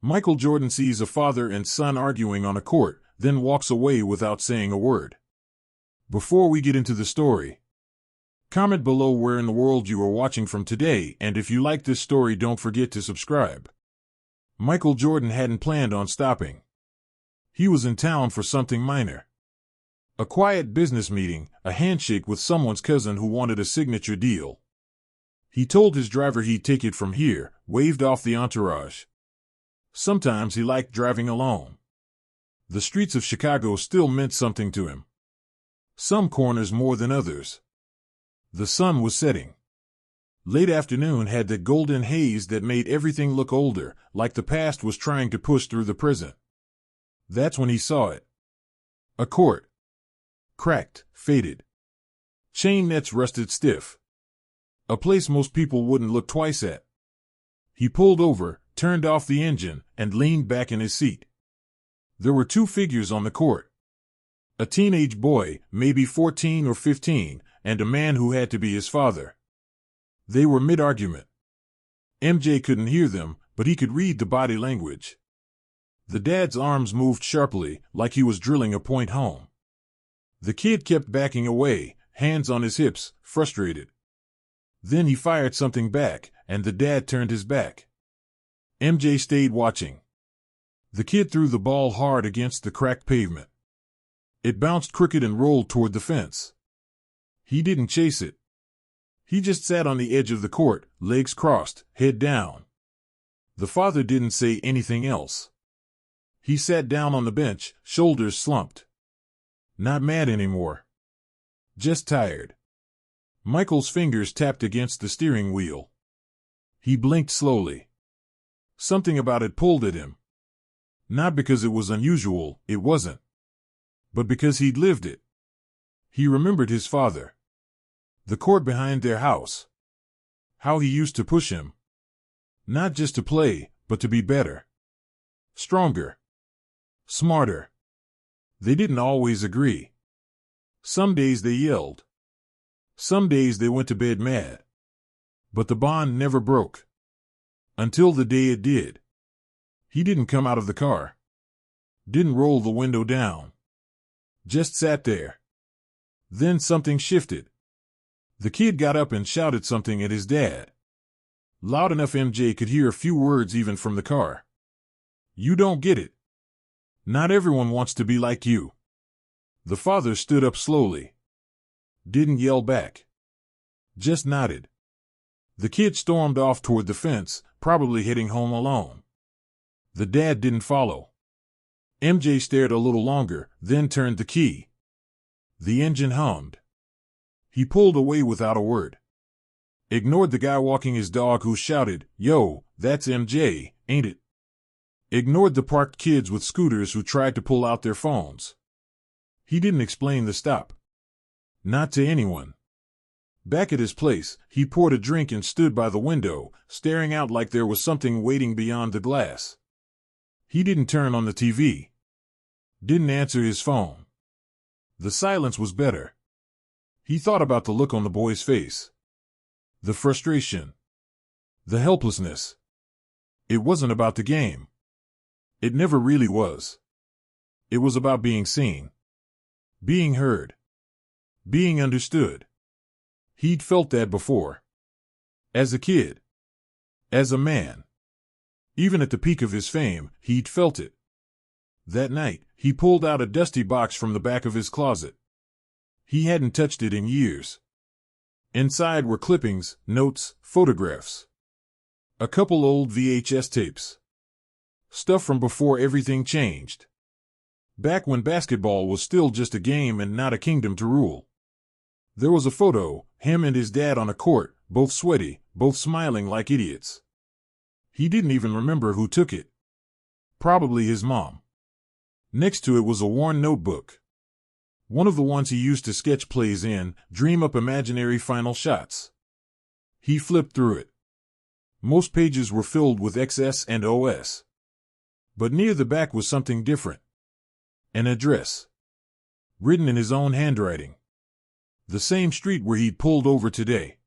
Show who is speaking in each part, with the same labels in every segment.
Speaker 1: Michael Jordan sees a father and son arguing on a court, then walks away without saying a word. Before we get into the story, comment below where in the world you are watching from today, and if you like this story, don't forget to subscribe. Michael Jordan hadn't planned on stopping. He was in town for something minor. A quiet business meeting, a handshake with someone's cousin who wanted a signature deal. He told his driver he'd take it from here, waved off the entourage. Sometimes he liked driving alone. The streets of Chicago still meant something to him. Some corners more than others. The sun was setting. Late afternoon had that golden haze that made everything look older, like the past was trying to push through the present. That's when he saw it. A court. Cracked, faded. Chain nets rusted stiff. A place most people wouldn't look twice at. He pulled over, turned off the engine, and leaned back in his seat. There were two figures on the court. A teenage boy, maybe 14 or 15, and a man who had to be his father. They were mid-argument. MJ couldn't hear them, but he could read the body language. The dad's arms moved sharply, like he was drilling a point home. The kid kept backing away, hands on his hips, frustrated. Then he fired something back, and the dad turned his back. MJ stayed watching. The kid threw the ball hard against the cracked pavement. It bounced crooked and rolled toward the fence. He didn't chase it. He just sat on the edge of the court, legs crossed, head down. The father didn't say anything else. He sat down on the bench, shoulders slumped. Not mad anymore. Just tired. Michael's fingers tapped against the steering wheel. He blinked slowly. Something about it pulled at him. Not because it was unusual, it wasn't. But because he'd lived it. He remembered his father. The court behind their house. How he used to push him. Not just to play, but to be better. Stronger. Smarter. They didn't always agree. Some days they yelled. Some days they went to bed mad. But the bond never broke. Until the day it did. He didn't come out of the car. Didn't roll the window down. Just sat there. Then something shifted. The kid got up and shouted something at his dad. Loud enough MJ could hear a few words even from the car. You don't get it. Not everyone wants to be like you. The father stood up slowly. Didn't yell back. Just nodded. The kid stormed off toward the fence, probably heading home alone. The dad didn't follow. MJ stared a little longer, then turned the key. The engine hummed. He pulled away without a word. Ignored the guy walking his dog who shouted, "Yo, that's MJ, ain't it?" Ignored the parked kids with scooters who tried to pull out their phones. He didn't explain the stop. Not to anyone. Back at his place, he poured a drink and stood by the window, staring out like there was something waiting beyond the glass. He didn't turn on the TV. Didn't answer his phone. The silence was better. He thought about the look on the boy's face. The frustration. The helplessness. It wasn't about the game. It never really was. It was about being seen. Being heard. Being understood. He'd felt that before. As a kid. As a man. Even at the peak of his fame, he'd felt it. That night, he pulled out a dusty box from the back of his closet. He hadn't touched it in years. Inside were clippings, notes, photographs. A couple old VHS tapes. Stuff from before everything changed. Back when basketball was still just a game and not a kingdom to rule. There was a photo, him and his dad on a court, both sweaty, both smiling like idiots. He didn't even remember who took it. Probably his mom. Next to it was a worn notebook. One of the ones he used to sketch plays in, dream up imaginary final shots. He flipped through it. Most pages were filled with XS and OS. But near the back was something different. An address. Written in his own handwriting. The same street where he'd pulled over today.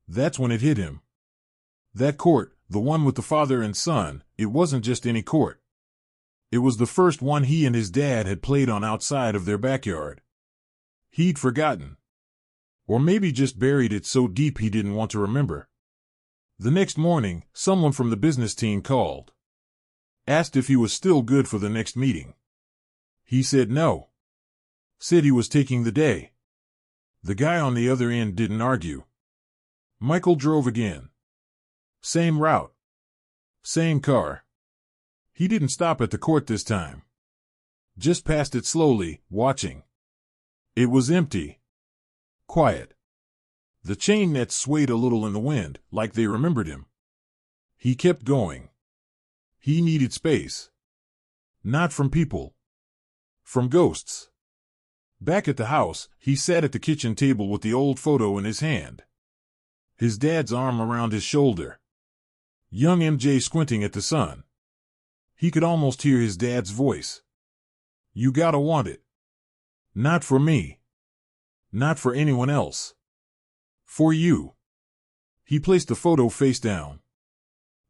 Speaker 1: That's when it hit him. That court, The one with the father and son, it wasn't just any court. It was the first one he and his dad had played on outside of their backyard. He'd forgotten. Or maybe just buried it so deep he didn't want to remember. The next morning, someone from the business team called. Asked if he was still good for the next meeting. He said no. Said he was taking the day. The guy on the other end didn't argue. Michael drove again. Same route. Same car. He didn't stop at the court this time. Just passed it slowly, watching. It was empty. Quiet. The chain nets swayed a little in the wind, like they remembered him. He kept going. He needed space. Not from people. From ghosts. Back at the house, he sat at the kitchen table with the old photo in his hand. His dad's arm around his shoulder. Young MJ squinting at the sun. He could almost hear his dad's voice. You gotta want it. Not for me. Not for anyone else. For you. He placed the photo face down.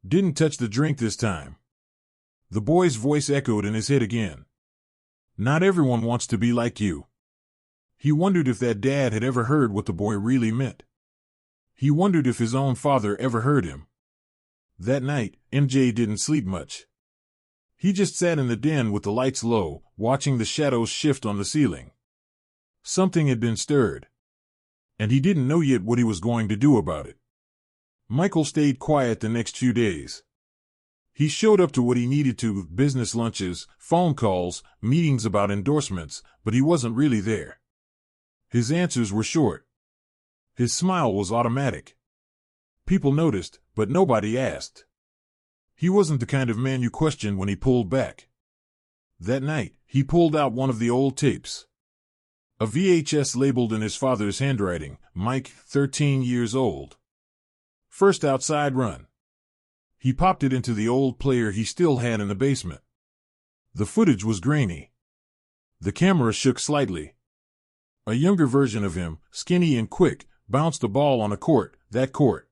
Speaker 1: Didn't touch the drink this time. The boy's voice echoed in his head again. Not everyone wants to be like you. He wondered if that dad had ever heard what the boy really meant. He wondered if his own father ever heard him. That night, MJ didn't sleep much. He just sat in the den with the lights low, watching the shadows shift on the ceiling. Something had been stirred. And he didn't know yet what he was going to do about it. Michael stayed quiet the next few days. He showed up to what he needed to, business lunches, phone calls, meetings about endorsements, but he wasn't really there. His answers were short. His smile was automatic. People noticed, but nobody asked. He wasn't the kind of man you questioned when he pulled back. That night, he pulled out one of the old tapes. A VHS labeled in his father's handwriting, Mike, 13 years old. First outside run. He popped it into the old player he still had in the basement. The footage was grainy. The camera shook slightly. A younger version of him, skinny and quick, bounced the ball on a court, that court.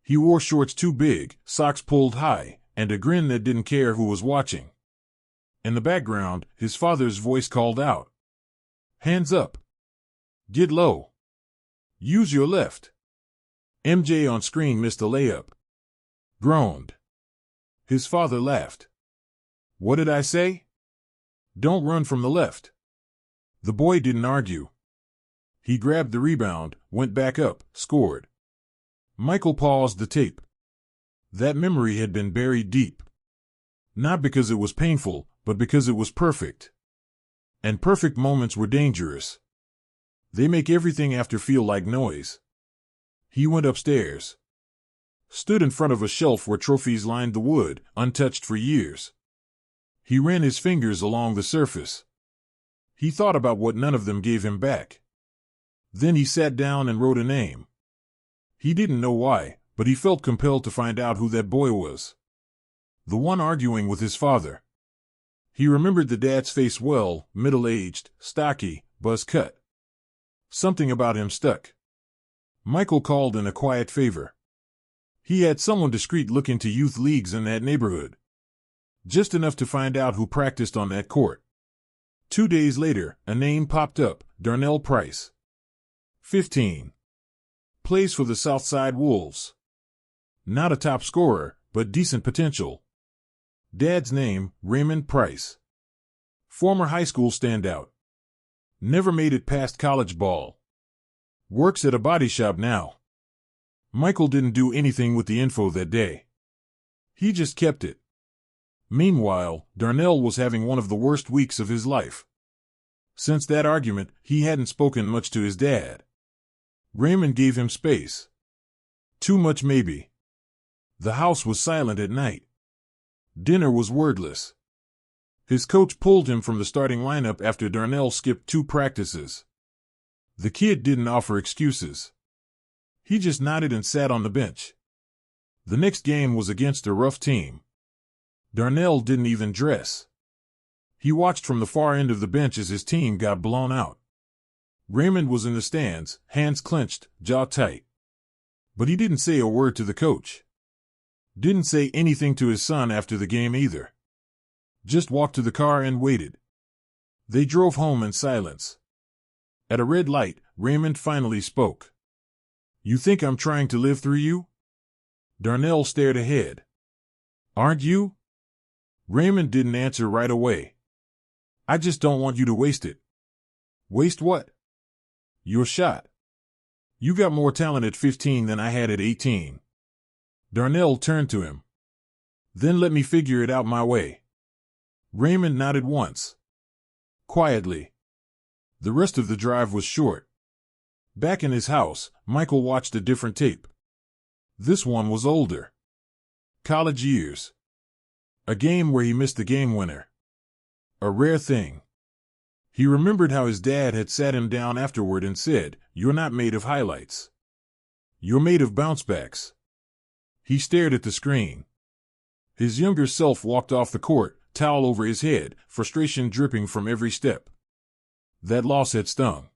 Speaker 1: He wore shorts too big, socks pulled high, and a grin that didn't care who was watching. In the background, his father's voice called out. Hands up. Get low. Use your left. MJ on screen missed a layup. Groaned. His father laughed. What did I say? Don't run from the left. The boy didn't argue. He grabbed the rebound, went back up, scored. Michael paused the tape. That memory had been buried deep. Not because it was painful, but because it was perfect. And perfect moments were dangerous. They make everything after feel like noise. He went upstairs. Stood in front of a shelf where trophies lined the wood, untouched for years. He ran his fingers along the surface. He thought about what none of them gave him back. Then he sat down and wrote a name. He didn't know why, but he felt compelled to find out who that boy was. The one arguing with his father. He remembered the dad's face well, middle-aged, stocky, buzz-cut. Something about him stuck. Michael called in a quiet favor. He had someone discreet look into youth leagues in that neighborhood. Just enough to find out who practiced on that court. 2 days later, a name popped up, Darnell Price. 15. Plays for the Southside Wolves. Not a top scorer, but decent potential. Dad's name, Raymond Price. Former high school standout. Never made it past college ball. Works at a body shop now. Michael didn't do anything with the info that day. He just kept it. Meanwhile, Darnell was having one of the worst weeks of his life. Since that argument, he hadn't spoken much to his dad. Raymond gave him space. Too much maybe. The house was silent at night. Dinner was wordless. His coach pulled him from the starting lineup after Darnell skipped 2 practices. The kid didn't offer excuses. He just nodded and sat on the bench. The next game was against a rough team. Darnell didn't even dress. He watched from the far end of the bench as his team got blown out. Raymond was in the stands, hands clenched, jaw tight. But he didn't say a word to the coach. Didn't say anything to his son after the game either. Just walked to the car and waited. They drove home in silence. At a red light, Raymond finally spoke. "You think I'm trying to live through you?" Darnell stared ahead. "Aren't you?" Raymond didn't answer right away. "I just don't want you to waste it." "Waste what?" "Your shot. You got more talent at 15 than I had at 18. Darnell turned to him. "Then let me figure it out my way." Raymond nodded once. Quietly. The rest of the drive was short. Back in his house, Michael watched a different tape. This one was older. College years. A game where he missed the game winner. A rare thing. He remembered how his dad had sat him down afterward and said, "You're not made of highlights. You're made of bounce-backs." He stared at the screen. His younger self walked off the court, towel over his head, frustration dripping from every step. That loss had stung.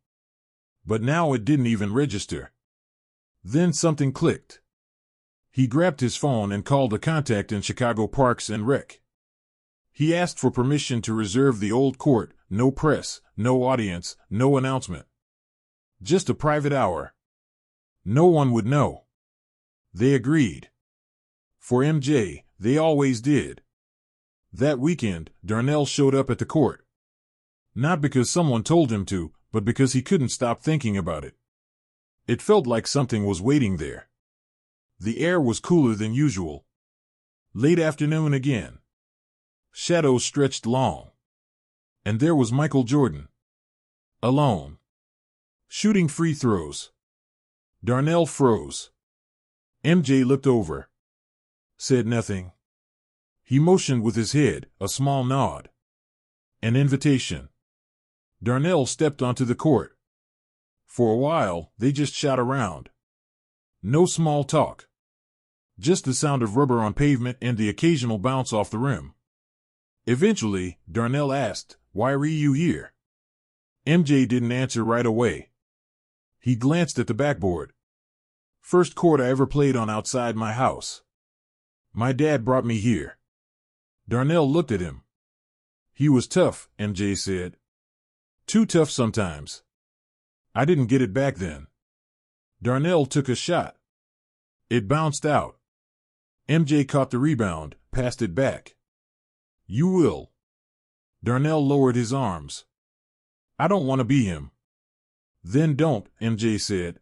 Speaker 1: But now it didn't even register. Then something clicked. He grabbed his phone and called a contact in Chicago Parks and Rec. He asked for permission to reserve the old court, no press, no audience, no announcement. Just a private hour. No one would know. They agreed. For MJ, they always did. That weekend, Darnell showed up at the court. Not because someone told him to, but because he couldn't stop thinking about it. It felt like something was waiting there. The air was cooler than usual. Late afternoon again. Shadows stretched long. And there was Michael Jordan. Alone. Shooting free throws. Darnell froze. MJ looked over. Said nothing. He motioned with his head, a small nod. An invitation. Darnell stepped onto the court. For a while, they just shot around. No small talk. Just the sound of rubber on pavement and the occasional bounce off the rim. Eventually, Darnell asked, "Why are you here?" MJ didn't answer right away. He glanced at the backboard. "First court I ever played on outside my house. My dad brought me here." Darnell looked at him. "He was tough," MJ said. "Too tough sometimes. I didn't get it back then." Darnell took a shot. It bounced out. MJ caught the rebound, passed it back. "You will." Darnell lowered his arms. "I don't want to be him." "Then don't," MJ said.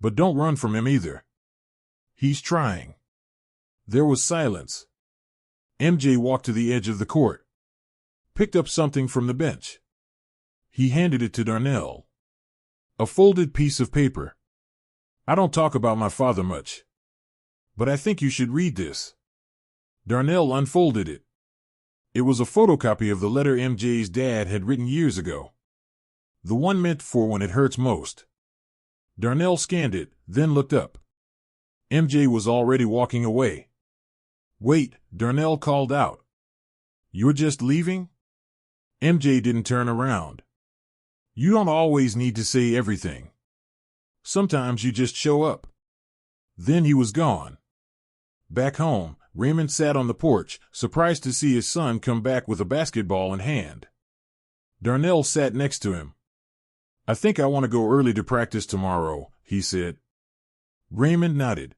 Speaker 1: "But don't run from him either. He's trying." There was silence. MJ walked to the edge of the court. Picked up something from the bench. He handed it to Darnell. A folded piece of paper. "I don't talk about my father much. But I think you should read this." Darnell unfolded it. It was a photocopy of the letter MJ's dad had written years ago. The one meant for when it hurts most. Darnell scanned it, then looked up. MJ was already walking away. "Wait," Darnell called out. "You're just leaving?" MJ didn't turn around. "You don't always need to say everything. Sometimes you just show up." Then he was gone. Back home, Raymond sat on the porch, surprised to see his son come back with a basketball in hand. Darnell sat next to him. "I think I want to go early to practice tomorrow," he said. Raymond nodded.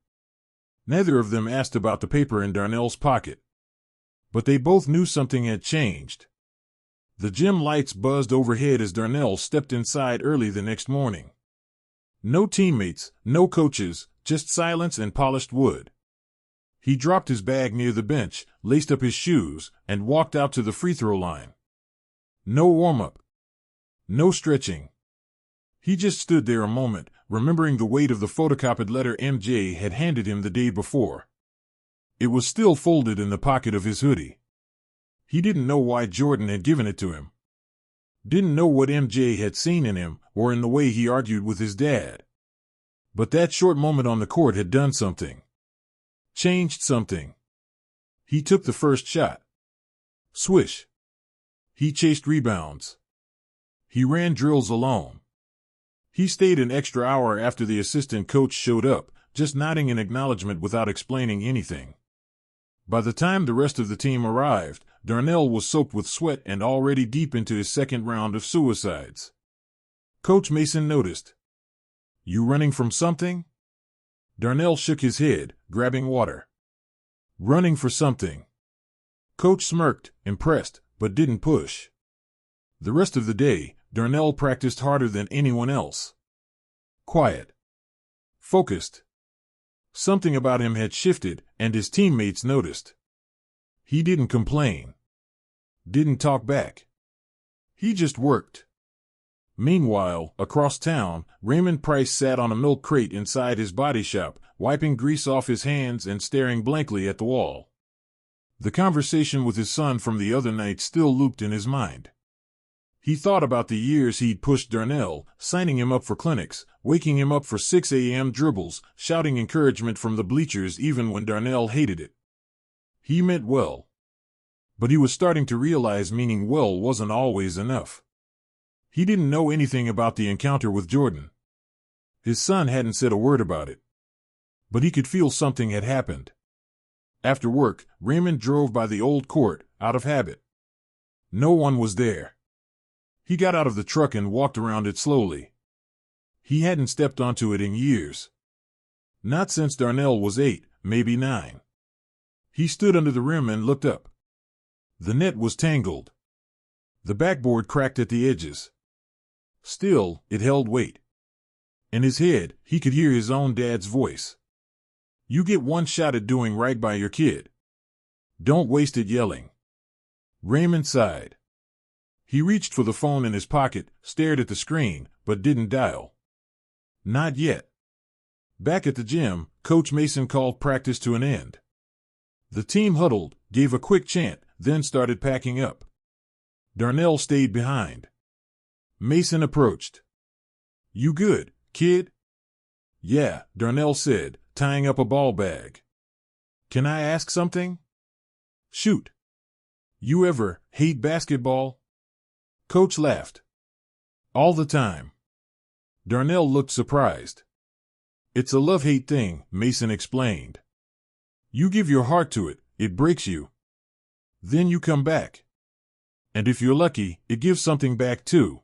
Speaker 1: Neither of them asked about the paper in Darnell's pocket. But they both knew something had changed. The gym lights buzzed overhead as Darnell stepped inside early the next morning. No teammates, no coaches, just silence and polished wood. He dropped his bag near the bench, laced up his shoes, and walked out to the free throw line. No warm-up. No stretching. He just stood there a moment, remembering the weight of the photocopied letter MJ had handed him the day before. It was still folded in the pocket of his hoodie. He didn't know why Jordan had given it to him. Didn't know what MJ had seen in him, or in the way he argued with his dad. But that short moment on the court had done something. Changed something. He took the first shot. Swish. He chased rebounds. He ran drills alone. He stayed an extra hour after the assistant coach showed up, just nodding in acknowledgement without explaining anything. By the time the rest of the team arrived, Darnell was soaked with sweat and already deep into his second round of suicides. Coach Mason noticed. "You running from something?" Darnell shook his head, grabbing water. "Running for something." Coach smirked, impressed, but didn't push. The rest of the day, Darnell practiced harder than anyone else. Quiet. Focused. Something about him had shifted, and his teammates noticed. He didn't complain. Didn't talk back. He just worked. Meanwhile, across town, Raymond Price sat on a milk crate inside his body shop, wiping grease off his hands and staring blankly at the wall. The conversation with his son from the other night still looped in his mind. He thought about the years he'd pushed Darnell, signing him up for clinics, waking him up for 6 a.m. dribbles, shouting encouragement from the bleachers even when Darnell hated it. He meant well. But he was starting to realize meaning well wasn't always enough. He didn't know anything about the encounter with Jordan. His son hadn't said a word about it. But he could feel something had happened. After work, Raymond drove by the old court, out of habit. No one was there. He got out of the truck and walked around it slowly. He hadn't stepped onto it in years. Not since Darnell was 8, maybe 9. He stood under the rim and looked up. The net was tangled. The backboard cracked at the edges. Still, it held weight. In his head, he could hear his own dad's voice. "You get one shot at doing right by your kid. Don't waste it yelling." Raymond sighed. He reached for the phone in his pocket, stared at the screen, but didn't dial. Not yet. Back at the gym, Coach Mason called practice to an end. The team huddled, gave a quick chant, then started packing up. Darnell stayed behind. Mason approached. "You good, kid?" "Yeah," Darnell said, tying up a ball bag. "Can I ask something?" "Shoot." "You ever hate basketball?" Coach laughed. "All the time." Darnell looked surprised. "It's a love-hate thing," Mason explained. "You give your heart to it, it breaks you. Then you come back. And if you're lucky, it gives something back too."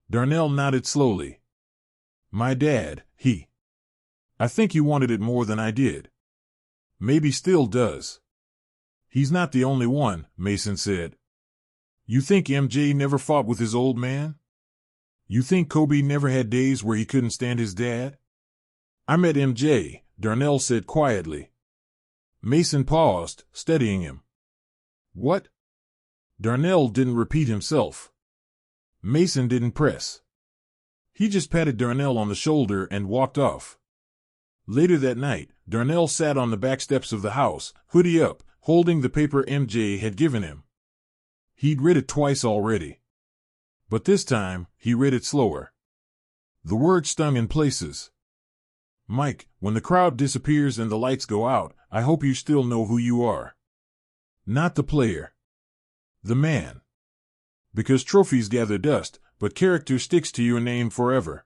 Speaker 1: Darnell nodded slowly. "My dad, I think he wanted it more than I did. Maybe still does." "He's not the only one," Mason said. "You think MJ never fought with his old man? You think Kobe never had days where he couldn't stand his dad?" "I met MJ," Darnell said quietly. Mason paused, studying him. "What?" Darnell didn't repeat himself. Mason didn't press. He just patted Darnell on the shoulder and walked off. Later that night, Darnell sat on the back steps of the house, hoodie up, holding the paper MJ had given him. He'd read it twice already. But this time, he read it slower. The words stung in places. "Mike, when the crowd disappears and the lights go out, I hope you still know who you are. Not the player. The man. Because trophies gather dust, but character sticks to your name forever."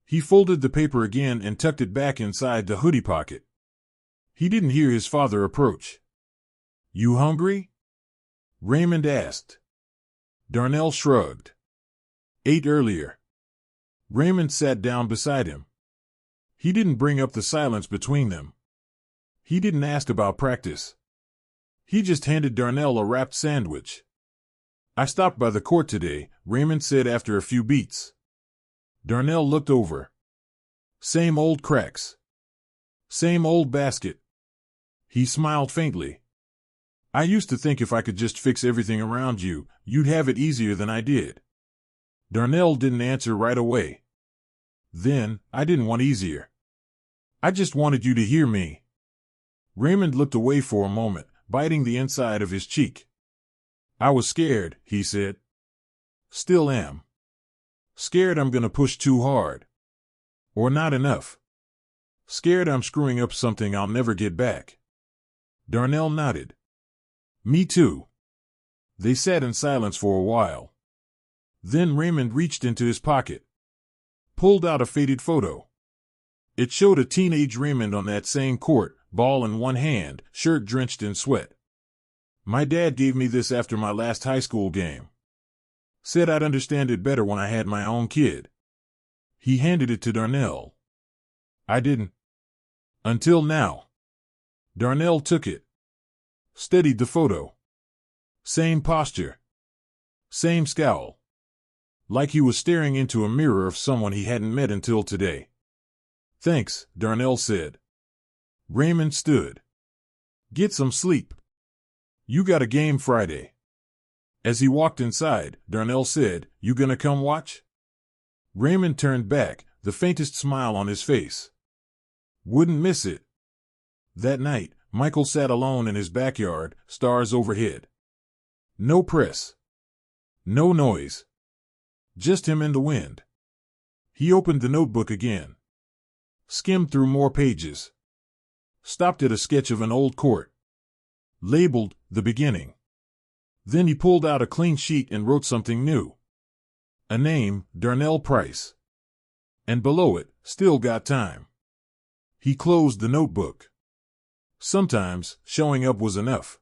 Speaker 1: He folded the paper again and tucked it back inside the hoodie pocket. He didn't hear his father approach. "You hungry?" Raymond asked. Darnell shrugged. "Ate earlier." Raymond sat down beside him. He didn't bring up the silence between them. He didn't ask about practice. He just handed Darnell a wrapped sandwich. "I stopped by the court today," Raymond said after a few beats. Darnell looked over. Same old cracks. Same old basket. He smiled faintly. "I used to think if I could just fix everything around you, you'd have it easier than I did." Darnell didn't answer right away. "Then, I didn't want easier. I just wanted you to hear me." Raymond looked away for a moment, biting the inside of his cheek. "I was scared," he said. "Still am. Scared I'm gonna push too hard. Or not enough. Scared I'm screwing up something I'll never get back." Darnell nodded. "Me too." They sat in silence for a while. Then Raymond reached into his pocket. Pulled out a faded photo. It showed a teenage Raymond on that same court, ball in one hand, shirt drenched in sweat. My dad gave me this after my last high school game. Said I'd understand it better when I had my own kid. He handed it to Darnell. I didn't. Until now. Darnell took it. Steadied the photo. Same posture. Same scowl. Like he was staring into a mirror of someone he hadn't met until today. Thanks, Darnell said. Raymond stood. Get some sleep. You got a game Friday. As he walked inside, Darnell said, You gonna come watch? Raymond turned back, the faintest smile on his face. Wouldn't miss it. That night, Michael sat alone in his backyard, stars overhead. No press. No noise. Just him and the wind. He opened the notebook again. Skimmed through more pages. Stopped at a sketch of an old court. Labeled, The Beginning. Then he pulled out a clean sheet and wrote something new. A name, Darnell Price. And below it, Still got time. He closed the notebook. Sometimes, showing up was enough.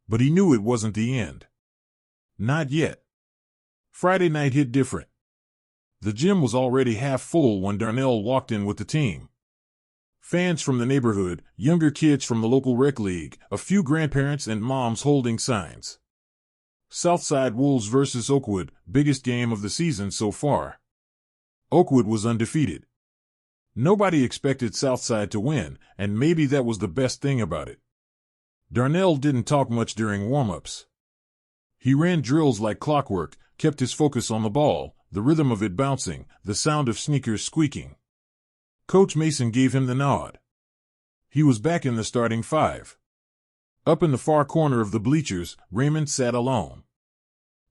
Speaker 1: But he knew it wasn't the end. Not yet. Friday night hit different. The gym was already half full when Darnell walked in with the team. Fans from the neighborhood, younger kids from the local rec league, a few grandparents and moms holding signs. Southside Wolves versus Oakwood, biggest game of the season so far. Oakwood was undefeated. Nobody expected Southside to win, and maybe that was the best thing about it. Darnell didn't talk much during warm-ups. He ran drills like clockwork, kept his focus on the ball, the rhythm of it bouncing, the sound of sneakers squeaking. Coach Mason gave him the nod. He was back in the starting five. Up in the far corner of the bleachers, Raymond sat alone.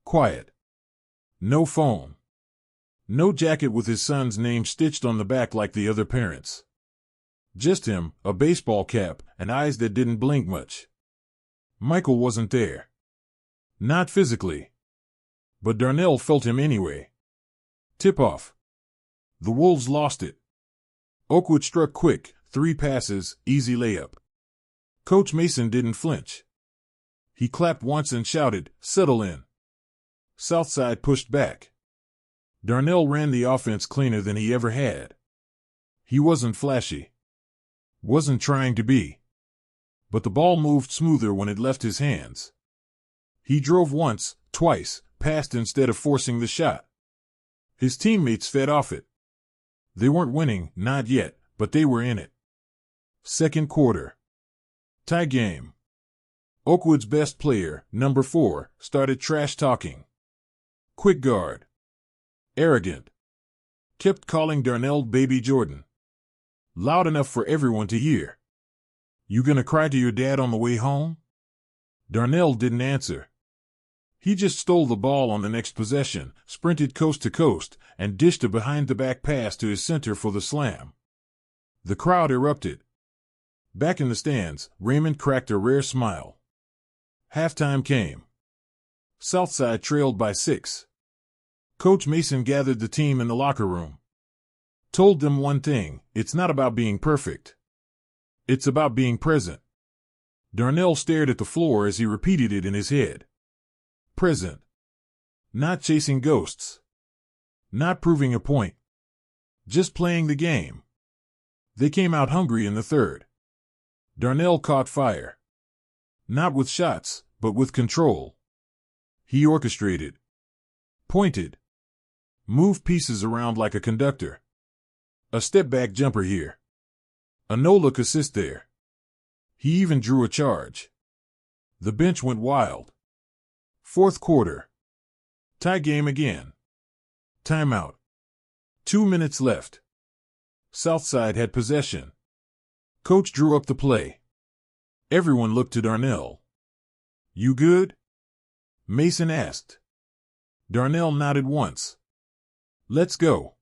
Speaker 1: Quiet. No phone. No jacket with his son's name stitched on the back like the other parents. Just him, a baseball cap, and eyes that didn't blink much. Michael wasn't there. Not physically. But Darnell felt him anyway. Tip-off. The Wolves lost it. Oakwood struck quick, 3 passes, easy layup. Coach Mason didn't flinch. He clapped once and shouted, Settle in. Southside pushed back. Darnell ran the offense cleaner than he ever had. He wasn't flashy. Wasn't trying to be. But the ball moved smoother when it left his hands. He drove once, twice, passed instead of forcing the shot. His teammates fed off it. They weren't winning, not yet, but they were in it. Second quarter. Tie game. Oakwood's best player, number 4, started trash-talking. Quick guard. Arrogant. Kept calling Darnell Baby Jordan. Loud enough for everyone to hear. You gonna cry to your dad on the way home? Darnell didn't answer. He just stole the ball on the next possession, sprinted coast to coast, and dished a behind-the-back pass to his center for the slam. The crowd erupted. Back in the stands, Raymond cracked a rare smile. Halftime came. Southside trailed by 6. Coach Mason gathered the team in the locker room. Told them one thing, it's not about being perfect. It's about being present. Darnell stared at the floor as he repeated it in his head. Present. Not chasing ghosts. Not proving a point. Just playing the game. They came out hungry in the third. Darnell caught fire. Not with shots, but with control. He orchestrated. Pointed. Moved pieces around like a conductor. A step-back jumper here. A no-look assist there. He even drew a charge. The bench went wild. Fourth quarter. Tie game again. Timeout. 2 minutes left. Southside had possession. Coach drew up the play. Everyone looked to Darnell. You good? Mason asked. Darnell nodded once. Let's go.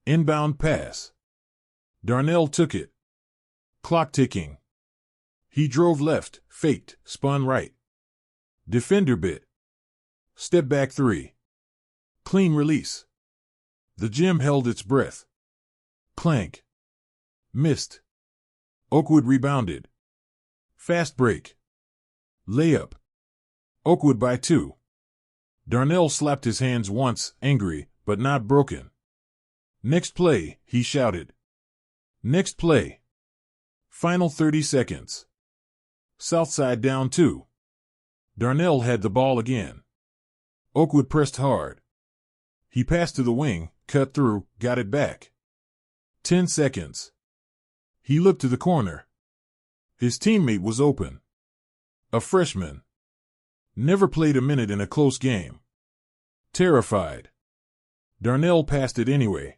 Speaker 1: Inbound pass. Darnell took it. Clock ticking. He drove left, faked, spun right. Defender bit. Step back 3. Clean release. The gym held its breath. Clank. Missed. Oakwood rebounded. Fast break. Layup. Oakwood by 2. Darnell slapped his hands once, angry, but not broken. Next play, he shouted. Next play. Final 30 seconds. Southside down 2. Darnell had the ball again. Oakwood pressed hard. He passed to the wing, cut through, got it back. 10 seconds. He looked to the corner. His teammate was open. A freshman. Never played a minute in a close game. Terrified. Darnell passed it anyway.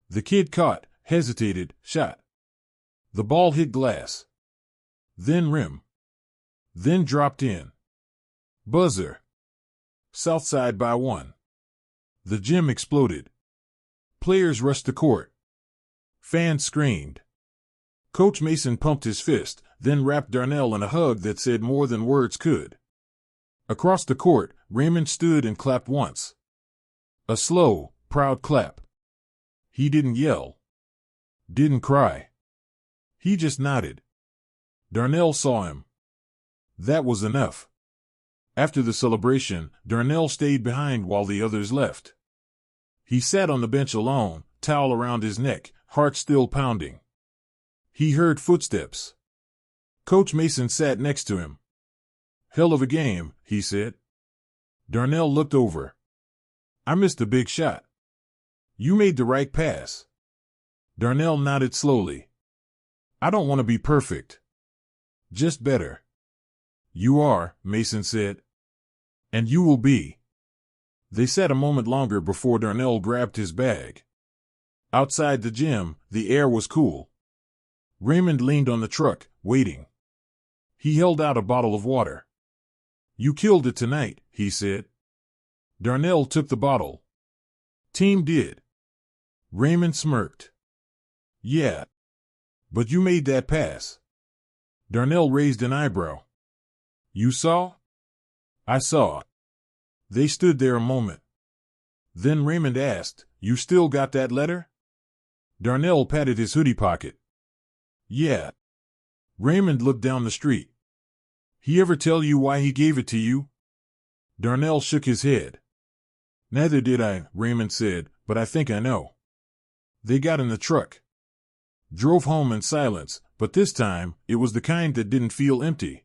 Speaker 1: The kid caught, hesitated, shot. The ball hit glass. Then rim. Then dropped in. Buzzer. Southside by 1. The gym exploded. Players rushed the court. Fans screamed. Coach Mason pumped his fist, then wrapped Darnell in a hug that said more than words could. Across the court, Raymond stood and clapped once. A slow, proud clap. He didn't yell. Didn't cry. He just nodded. Darnell saw him. That was enough. After the celebration, Darnell stayed behind while the others left. He sat on the bench alone, towel around his neck, heart still pounding. He heard footsteps. Coach Mason sat next to him. Hell of a game, he said. Darnell looked over. I missed a big shot. You made the right pass. Darnell nodded slowly. I don't want to be perfect. Just better. You are, Mason said. And you will be. They sat a moment longer before Darnell grabbed his bag. Outside the gym, the air was cool. Raymond leaned on the truck, waiting. He held out a bottle of water. You killed it tonight, he said. Darnell took the bottle. Team did. Raymond smirked. Yeah. But you made that pass. Darnell raised an eyebrow. You saw? I saw. They stood there a moment. Then Raymond asked, You still got that letter? Darnell patted his hoodie pocket. Yeah. Raymond looked down the street. He ever tell you why he gave it to you? Darnell shook his head. Neither did I, Raymond said, but I think I know. They got in the truck. Drove home in silence, but this time, it was the kind that didn't feel empty.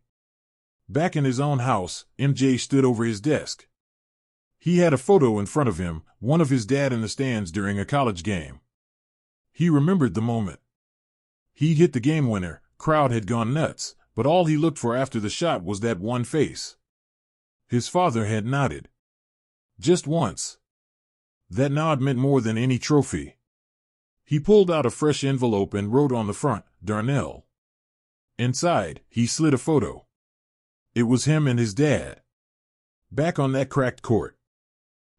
Speaker 1: Back in his own house, MJ stood over his desk. He had a photo in front of him, one of his dad in the stands during a college game. He remembered the moment. He hit the game winner, crowd had gone nuts, but all he looked for after the shot was that one face. His father had nodded. Just once. That nod meant more than any trophy. He pulled out a fresh envelope and wrote on the front, Darnell. Inside, he slid a photo. It was him and his dad. Back on that cracked court.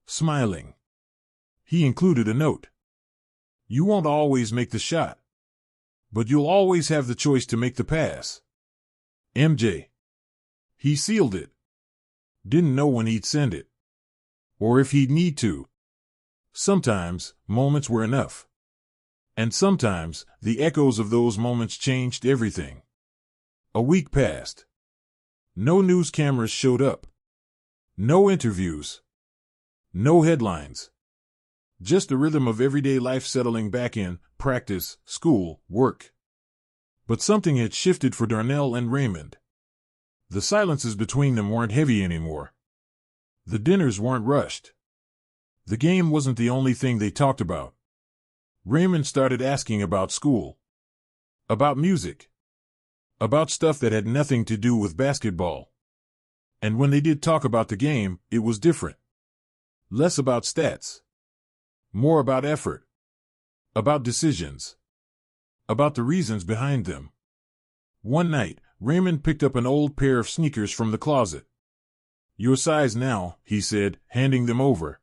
Speaker 1: Smiling. He included a note. You won't always make the shot. But you'll always have the choice to make the pass. MJ. He sealed it. Didn't know when he'd send it. Or if he'd need to. Sometimes, moments were enough. And sometimes, the echoes of those moments changed everything. A week passed. No news cameras showed up. No interviews. No headlines. Just the rhythm of everyday life settling back in, practice, school, work. But something had shifted for Darnell and Raymond. The silences between them weren't heavy anymore. The dinners weren't rushed. The game wasn't the only thing they talked about. Raymond started asking about school. About music. About stuff that had nothing to do with basketball. And when they did talk about the game, it was different. Less about stats. More about effort. About decisions. About the reasons behind them. One night, Raymond picked up an old pair of sneakers from the closet. Your size now, he said, handing them over.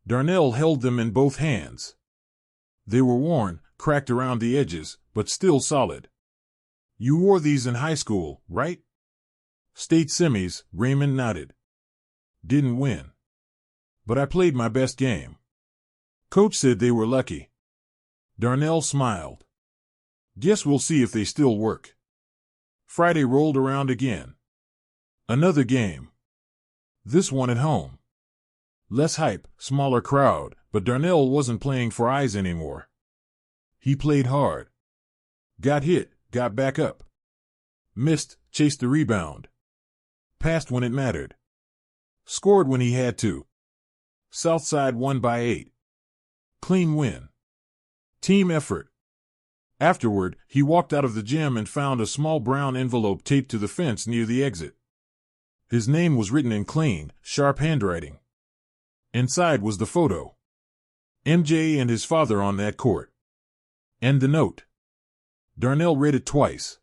Speaker 1: Darnell held them in both hands. They were worn, cracked around the edges, but still solid. You wore these in high school, right? State semis, Raymond nodded. Didn't win. But I played my best game. Coach said they were lucky. Darnell smiled. Guess we'll see if they still work. Friday rolled around again. Another game. This one at home. Less hype, smaller crowd, but Darnell wasn't playing for eyes anymore. He played hard. Got hit, got back up. Missed, chased the rebound. Passed when it mattered. Scored when he had to. Southside won by 8. Clean win. Team effort. Afterward, he walked out of the gym and found a small brown envelope taped to the fence near the exit. His name was written in clean, sharp handwriting. Inside was the photo. MJ and his father on that court. And the note. Darnell read it twice.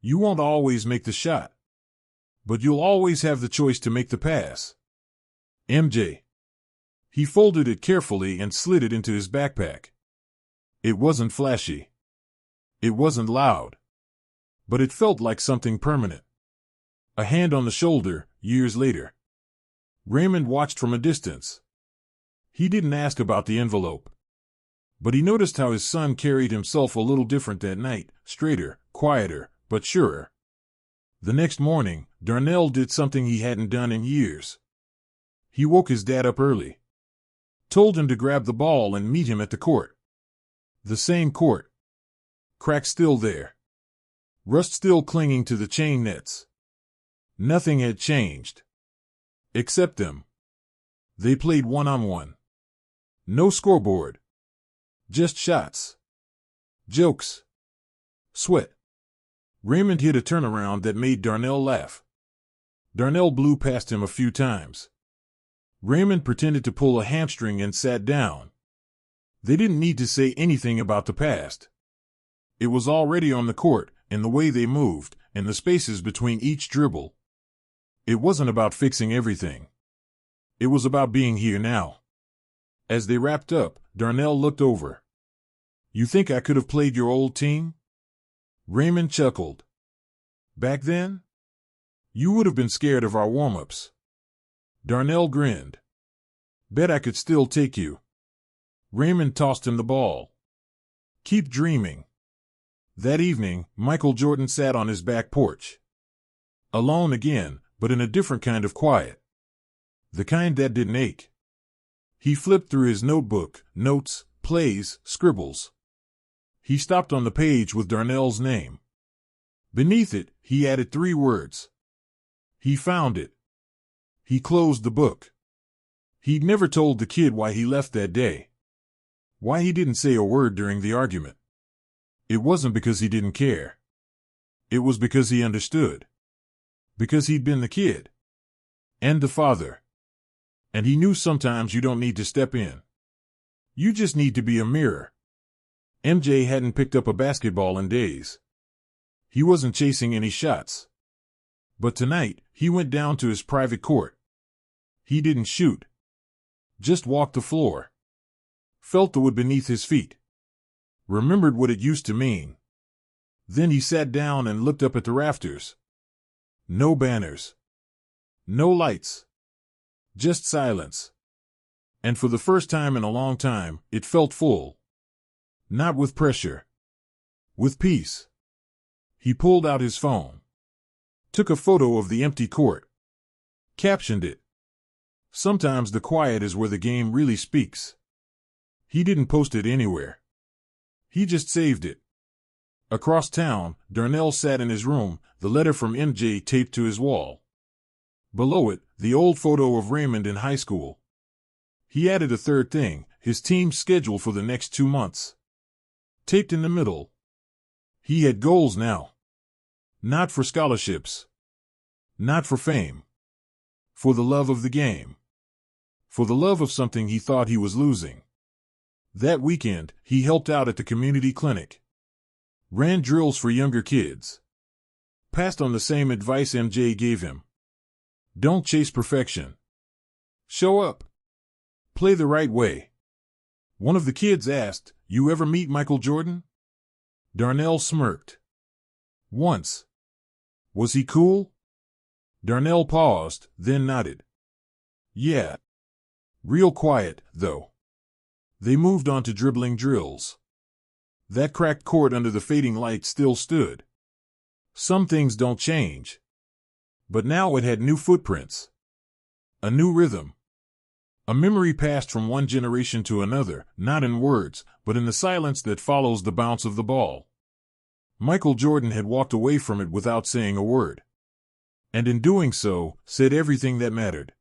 Speaker 1: You won't always make the shot, but you'll always have the choice to make the pass. MJ. He folded it carefully and slid it into his backpack. It wasn't flashy. It wasn't loud. But it felt like something permanent. A hand on the shoulder, years later. Raymond watched from a distance. He didn't ask about the envelope. But he noticed how his son carried himself a little different that night, straighter, quieter, but surer. The next morning, Darnell did something he hadn't done in years. He woke his dad up early. Told him to grab the ball and meet him at the court. The same court. Cracks still there. Rust still clinging to the chain nets. Nothing had changed. Except them. They played one-on-one. No scoreboard. Just shots. Jokes. Sweat. Raymond hit a turnaround that made Darnell laugh. Darnell blew past him a few times. Raymond pretended to pull a hamstring and sat down. They didn't need to say anything about the past. It was already on the court, in the way they moved, and the spaces between each dribble. It wasn't about fixing everything. It was about being here now. As they wrapped up, Darnell looked over. You think I could have played your old team? Raymond chuckled. Back then? You would have been scared of our warm-ups. Darnell grinned. Bet I could still take you. Raymond tossed him the ball. Keep dreaming. That evening, Michael Jordan sat on his back porch. Alone again, but in a different kind of quiet. The kind that didn't ache. He flipped through his notebook, notes, plays, scribbles. He stopped on the page with Darnell's name. Beneath it, he added 3 words. He found it. He closed the book. He'd never told the kid why he left that day. Why he didn't say a word during the argument. It wasn't because he didn't care. It was because he understood. Because he'd been the kid. And the father. And he knew sometimes you don't need to step in. You just need to be a mirror. MJ hadn't picked up a basketball in days. He wasn't chasing any shots. But tonight, he went down to his private court. He didn't shoot. Just walked the floor. Felt the wood beneath his feet. Remembered what it used to mean. Then he sat down and looked up at the rafters. No banners. No lights. Just silence. And for the first time in a long time, it felt full. Not with pressure. With peace. He pulled out his phone. Took a photo of the empty court. Captioned it. Sometimes the quiet is where the game really speaks. He didn't post it anywhere. He just saved it. Across town, Darnell sat in his room, the letter from MJ taped to his wall. Below it, the old photo of Raymond in high school. He added a third thing, his team's schedule for the next 2 months. Taped in the middle. He had goals now. Not for scholarships. Not for fame. For the love of the game. For the love of something he thought he was losing. That weekend, he helped out at the community clinic. Ran drills for younger kids. Passed on the same advice MJ gave him. Don't chase perfection. Show up. Play the right way. One of the kids asked, "You ever meet Michael Jordan?" Darnell smirked. Once. Was he cool? Darnell paused, then nodded. Yeah. Real quiet, though. They moved on to dribbling drills. That cracked court under the fading light still stood. Some things don't change. But now it had new footprints. A new rhythm. A memory passed from one generation to another, not in words, but in the silence that follows the bounce of the ball. Michael Jordan had walked away from it without saying a word. And in doing so, said everything that mattered.